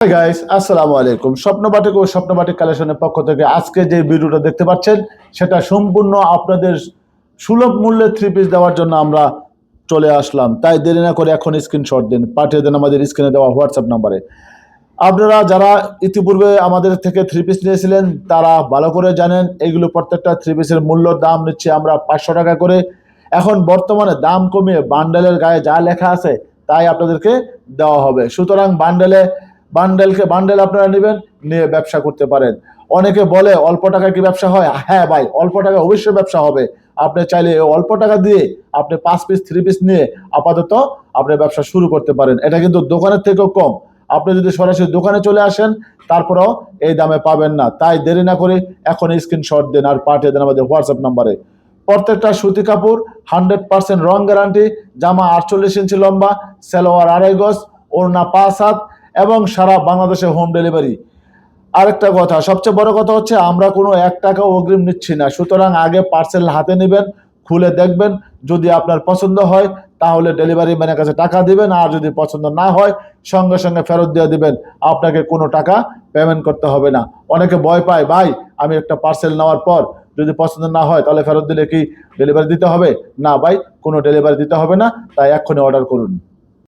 Hi guys, আসসালামু আলাইকুম। স্বপ্নবাটিক ও স্বপ্নবাটিক কালেকশনের পক্ষ থেকে আজকে যে ভিডিওটা দেখতে পাচ্ছেন সেটা সম্পূর্ণ আপনাদের সুলভ মূল্যে থ্রি পিস দেওয়ার জন্য আমরা চলে আসলাম। তাই দেরি না করে এখন স্ক্রিনশট দিন, পাঠিয়ে দেন আমাদের স্ক্রিনে দেওয়া হোয়াটসঅ্যাপ নাম্বারে। আপনারা যারা ইতিপূর্বে আমাদের থেকে থ্রি পিস নিয়েছিলেন তারা ভালো করে জানেন এগুলো প্রত্যেকটা থ্রি পিসের মূল্য দাম নিচ্ছে আমরা 500 টাকা করে। এখন বর্তমানে দাম কমিয়ে বান্ডেলের গায়ে যা লেখা আছে তাই আপনাদেরকে দেওয়া হবে। সুতরাং বান্ডেল আপনারা নেবেন, নিয়ে ব্যবসা করতে পারেন। অনেকে বলে অল্প টাকায় কি ব্যবসা হয়? হ্যাঁ ভাই, অল্প টাকা অবশ্যই ব্যবসা হবে। আপনি চাইলে অল্প টাকা দিয়ে আপনি 5 পিস থ্রি পিস নিয়ে আপাতত আপনি ব্যবসা শুরু করতে পারেন। এটা কিন্তু দোকানের থেকেও কম। আপনি যদি সরাসরি দোকানে চলে আসেন তারপরেও এই দামে পাবেন না। তাই দেরি না করে এখন স্ক্রিনশট দেন আর পাঠিয়ে দেন আমাদের হোয়াটসঅ্যাপ নাম্বারে। প্রত্যেকটা সুতি কাপড় 100% রং গ্যারান্টি। জামা 48 ইঞ্চি লম্বা, সালোয়ার 2.5 গজ, ওড়না 5 হাত এবং সারা বাংলাদেশে হোম ডেলিভারি। আরেকটা কথা, সবচেয়ে বড় কথা হচ্ছে আমরা কোনো 1 টাকাও অগ্রিম নিচ্ছি না। সুতরাং আগে পার্সেল হাতে নেবেন, খুলে দেখবেন, যদি আপনার পছন্দ হয় তাহলে ডেলিভারি ম্যানের কাছে টাকা দিবেন, আর যদি পছন্দ না হয় সঙ্গে সঙ্গে ফেরত দিয়ে দিবেন। আপনাকে কোনো টাকা পেমেন্ট করতে হবে না। অনেকে ভয় পায়, ভাই আমি একটা পার্সেল নেওয়ার পর যদি পছন্দ না হয় তাহলে ফেরত দিলে কি ডেলিভারি দিতে হবে? না ভাই, কোনো ডেলিভারি দিতে হবে না। তাই এক্ষুনি অর্ডার করুন।